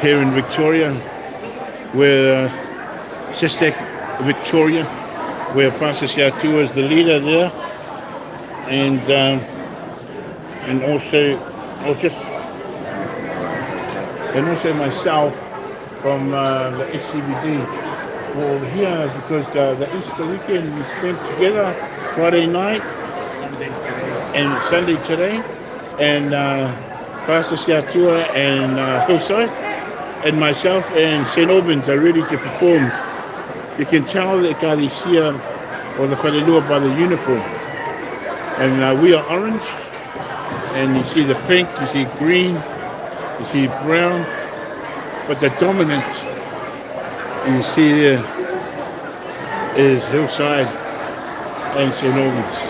here in Victoria, where Sistek Victoria, where Pastor Siatua is the leader there, and also, or just, and also myself from the SCBD. We're here because the Easter weekend we spent together Friday night and Sunday today, and Pastor Siatua and Hillside and myself and St. Albans are ready to perform. You can tell the Ecclesia or the Whanelua by the uniform. And we are orange, and you see the pink, you see green, you see brown, but the dominant you see there is Hillside and St. Albans.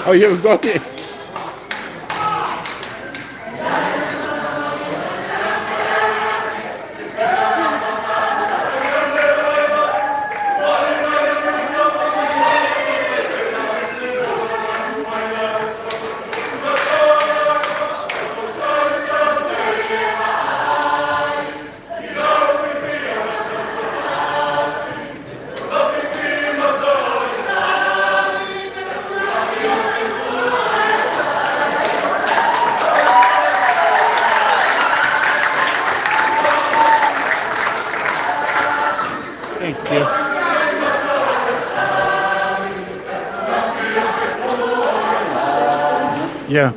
Oh, you haven't got it? Thank you. Yeah.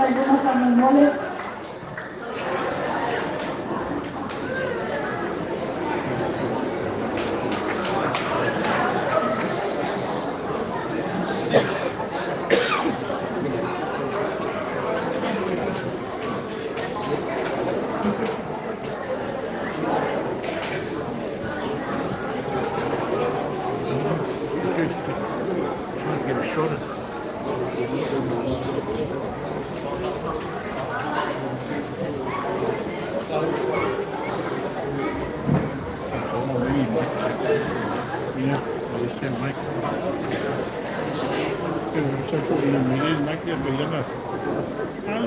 algunos animales. Get a shorter. Yeah, they can't make it. So ini máquina pegada.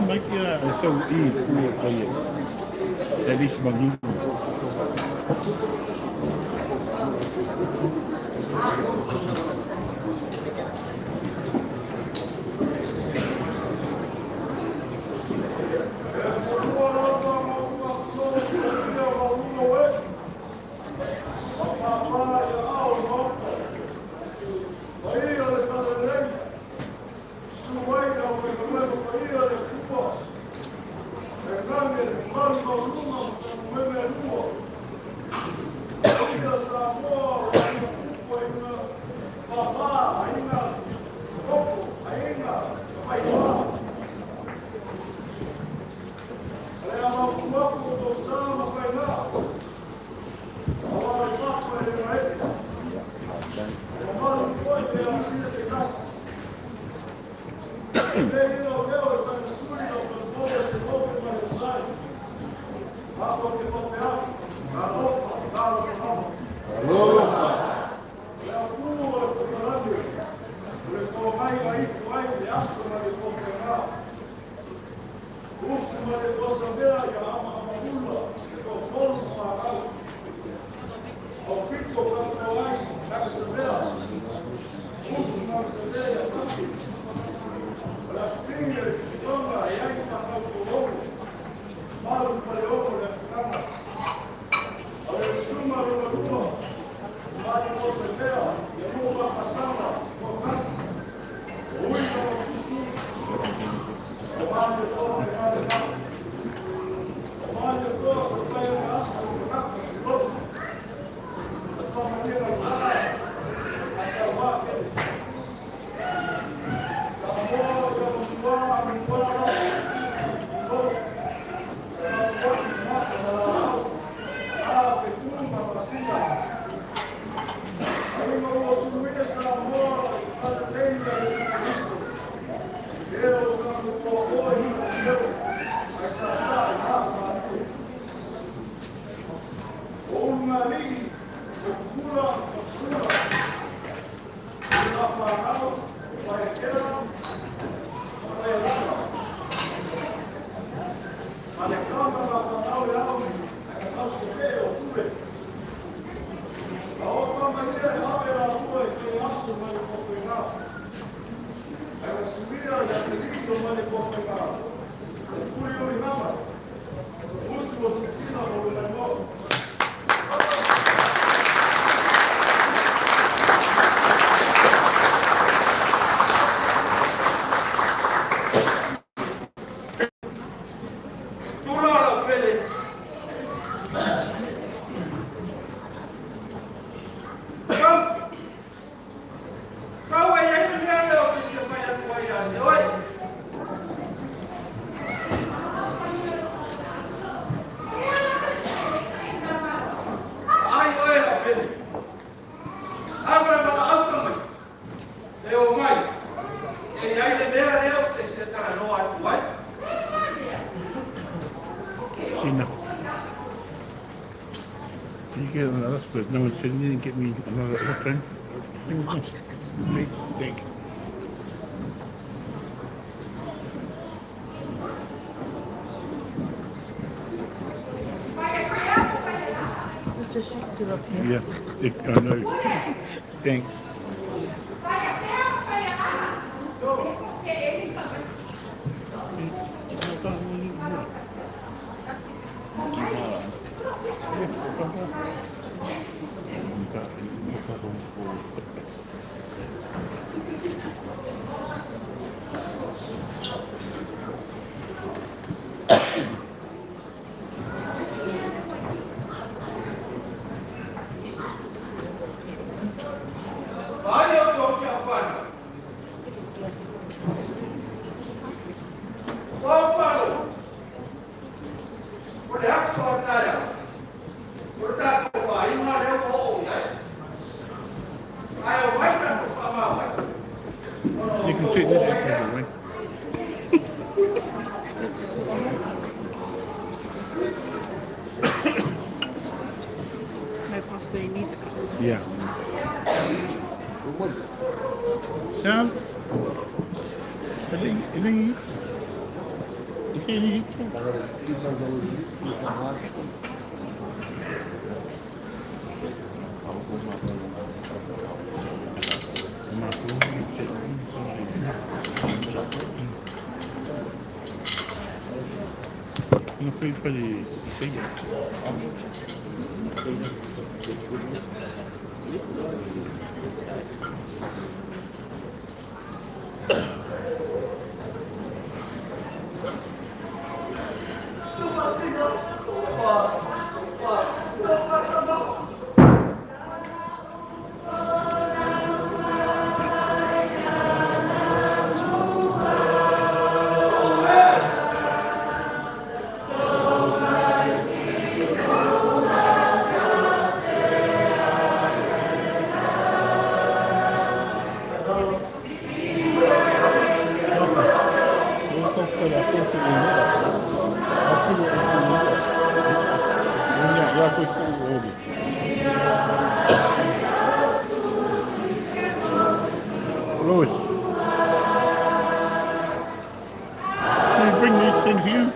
Máquina so puro kayak. Jadi sebagi. Sina. Can you get another split? No one said you didn't get me another okay. Big steak. Just shifts it up here. Yeah, I know. Thanks. You can take this apple away. No pasta, you need the cup. Yeah. Sam? Ini não foi para chegar. Lois, can you bring these things here? It's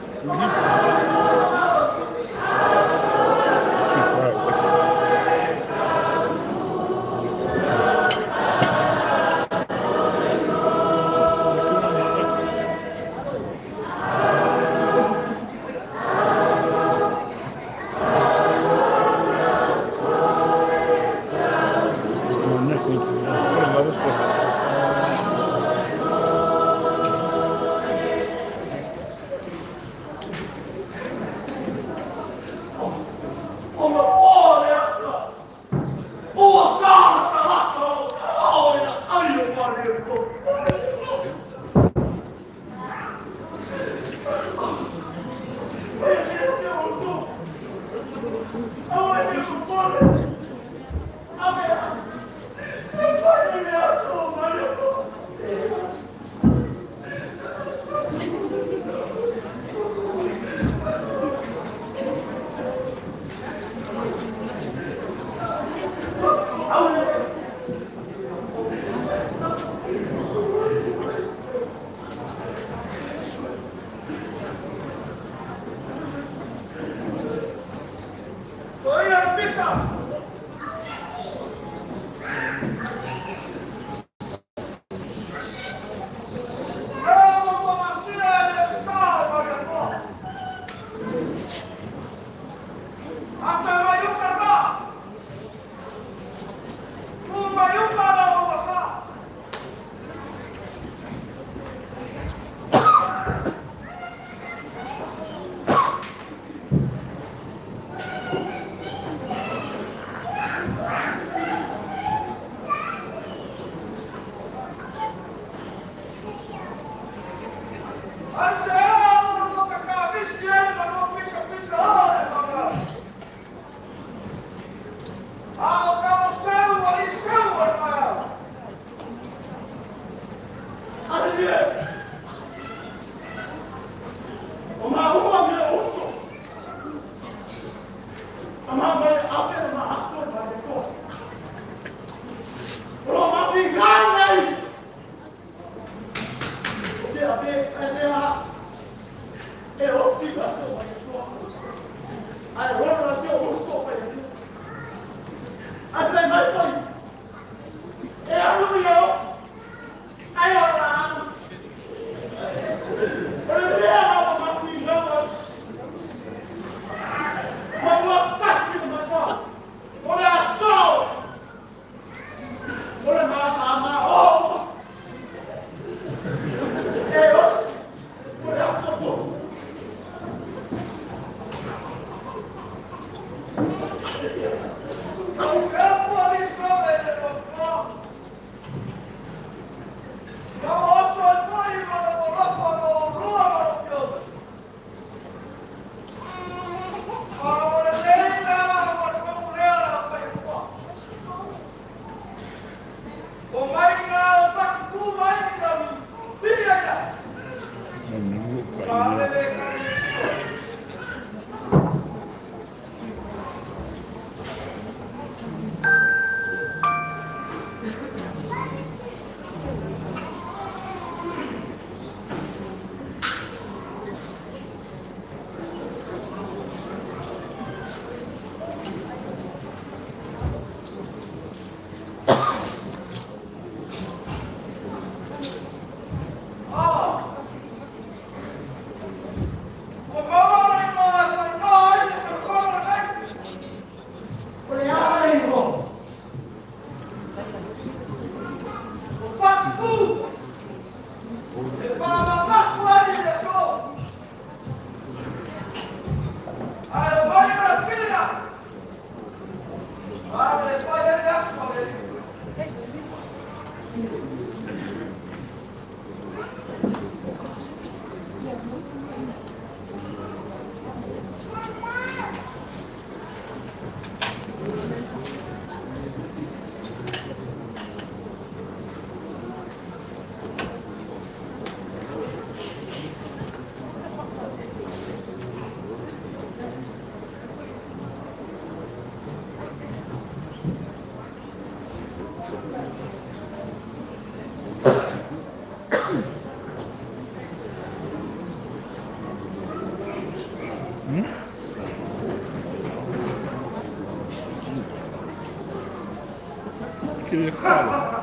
too far. Queria falar.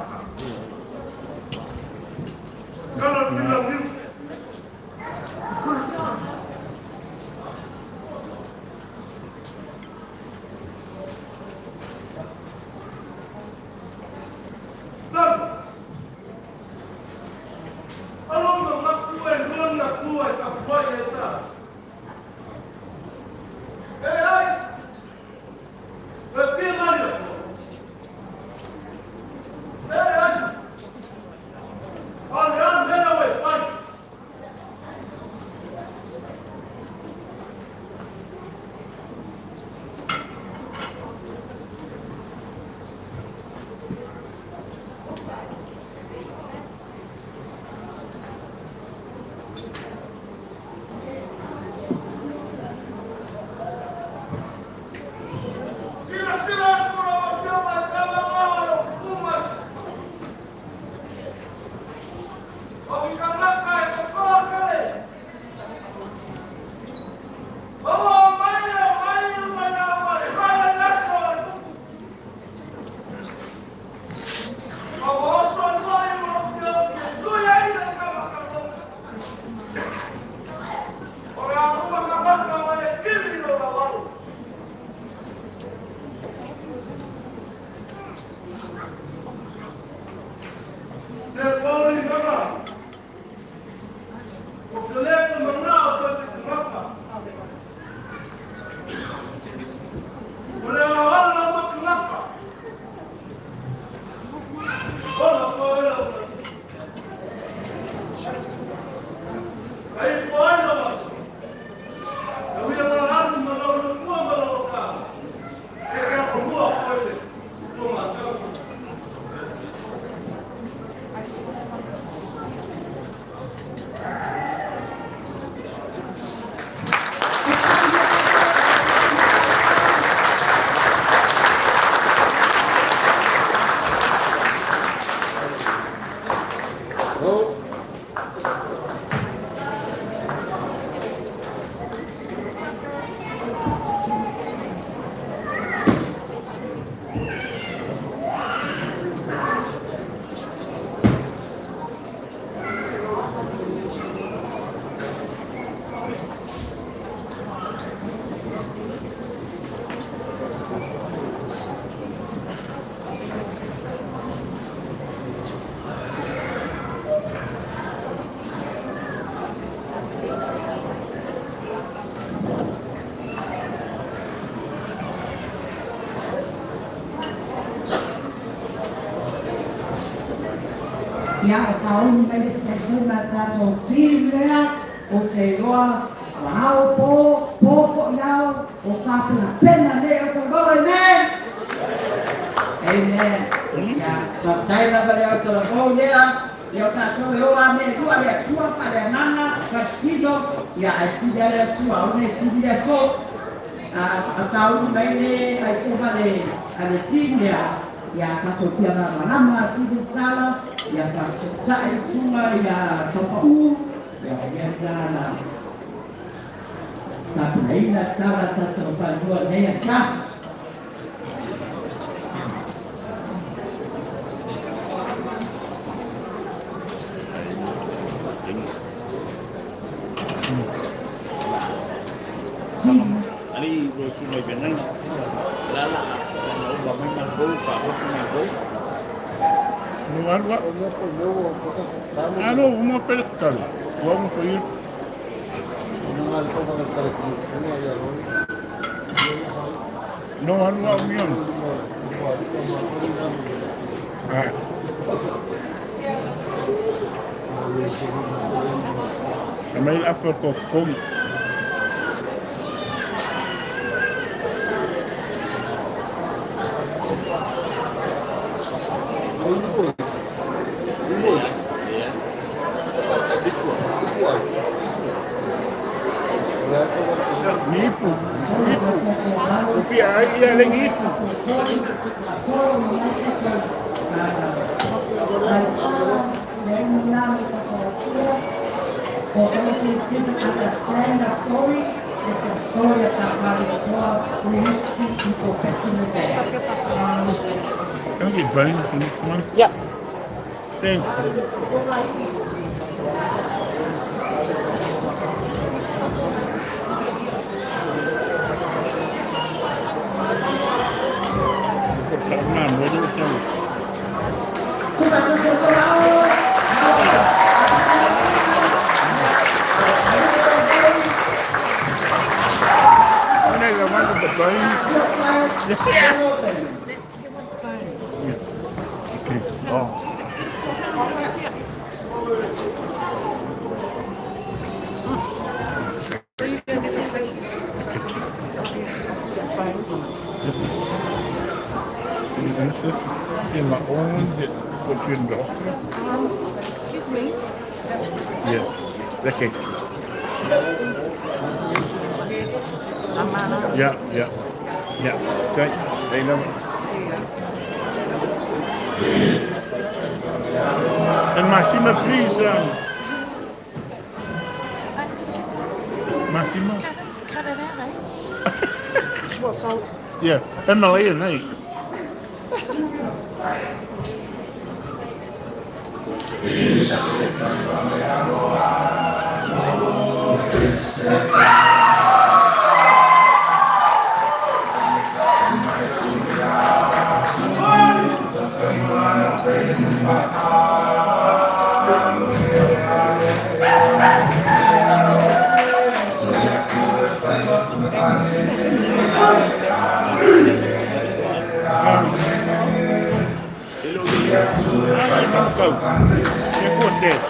Ia o sauni mai le se tuna tato team lea o te roa wahao po iao o tāpuna pena ne o te roa amen. Amen. Ia, ka taila vale o te roa lea ia tātou e oa me tua lea tua pa lea nana ka tino ia ai sida lea tua o ne sidi lea so a sauni mai le ai te vale ale team lea ia tātou pia na manama tidi tala ia ka sotai sunga ia topau ia na tāpuna ina tala tātou pandua nea ka Ali go sumai benang. Lala. Vamos a gol, vamos a gol. No, vamos a pescar. Vamos a ir. No, no, avión. También la con Nipo. Tapi ia lagi itu. For those who didn't understand the story, it's a story Can I get brains for next month? Yep. Thanks. Man, ready to go. I know the one with the brains. Okay. Oh. This is in my own that what you in the hospital? Excuse me. Yes. Okay. Yeah. Okay. They know it. And Massimo, please, Massimo. Cut it out, eh? What salt? Yeah, Emily and me. Go. Yeah, what's this?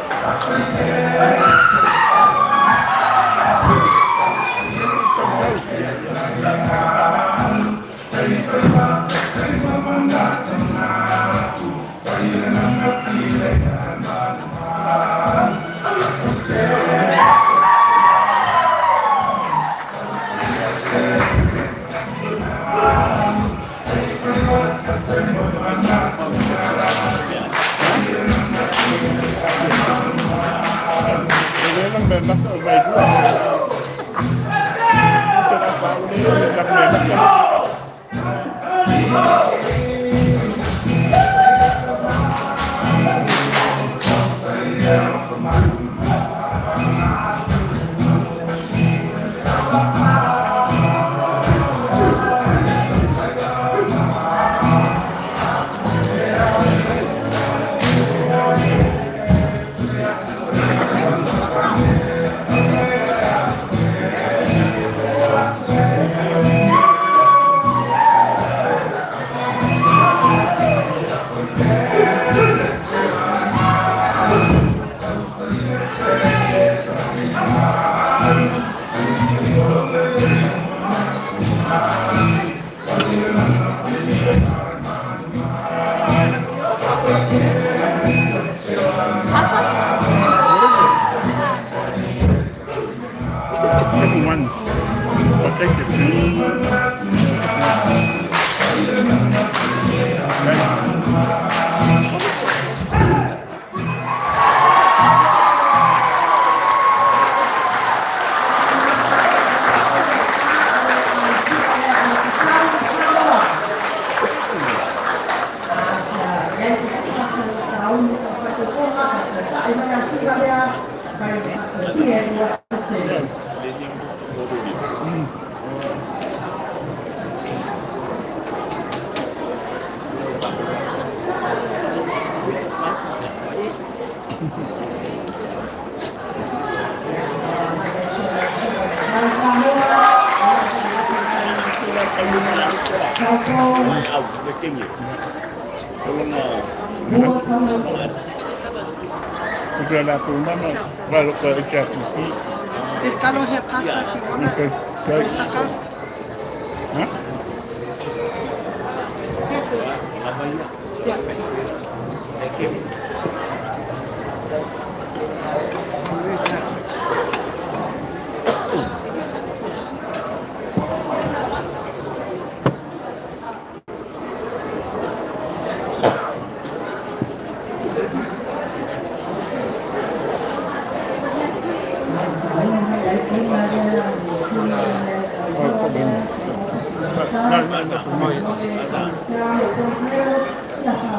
Everyone, I'll take it. We're going to have to remember, well, look at the Japanese. This gallo here pasta if you want it. Okay, great. Sucker. Huh? This is. Yeah. No, no, no, no.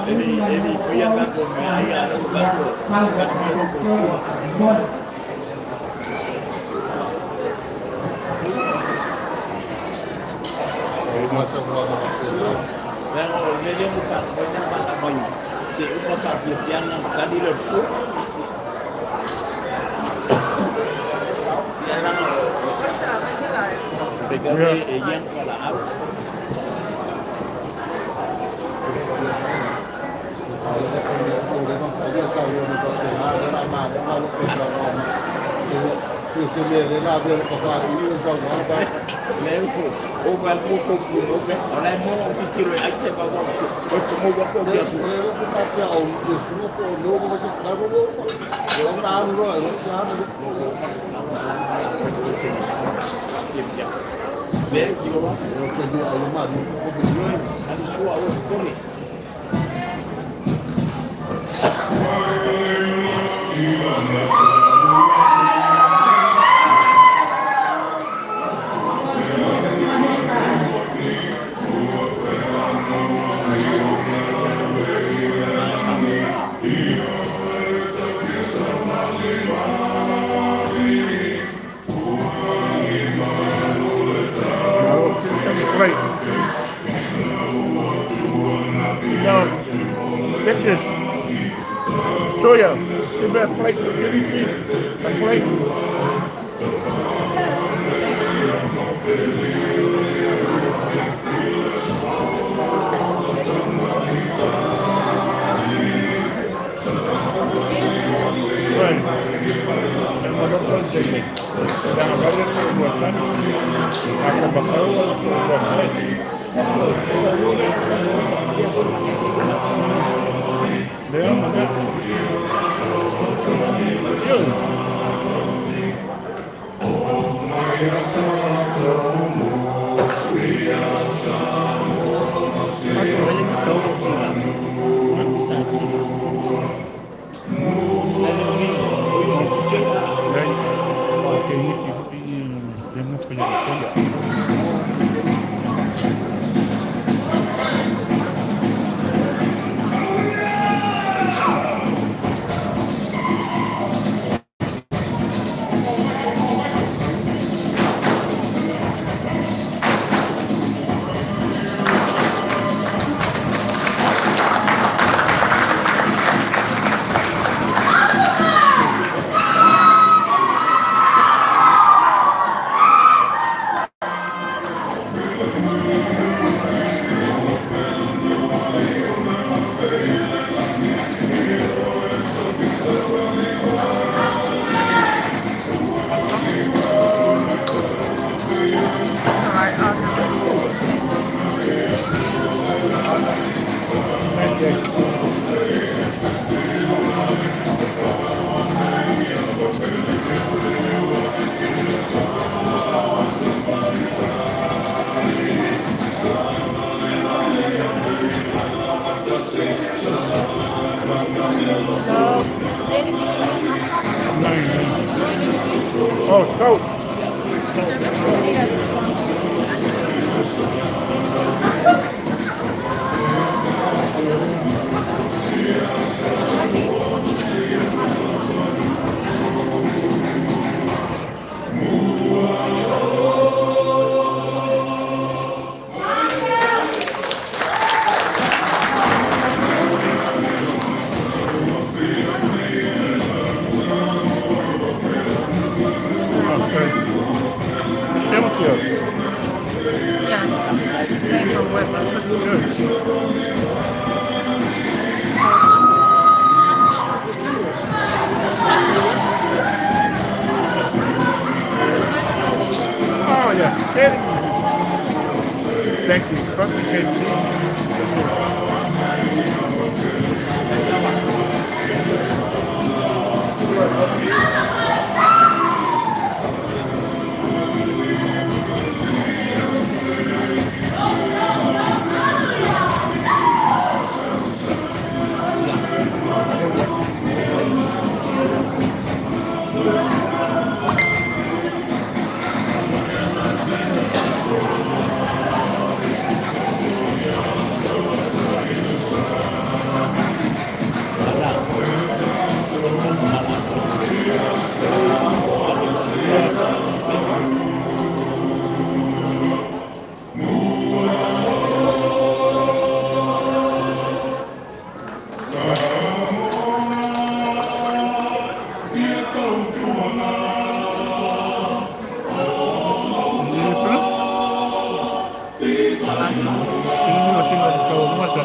Ele foi a Right. Now, get this. Toya, you better play for a plate. Right. And what I'm going to say, down the road, Oh, so. Oh, yeah. Thank you. Perfect KFC.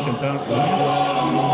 can dance.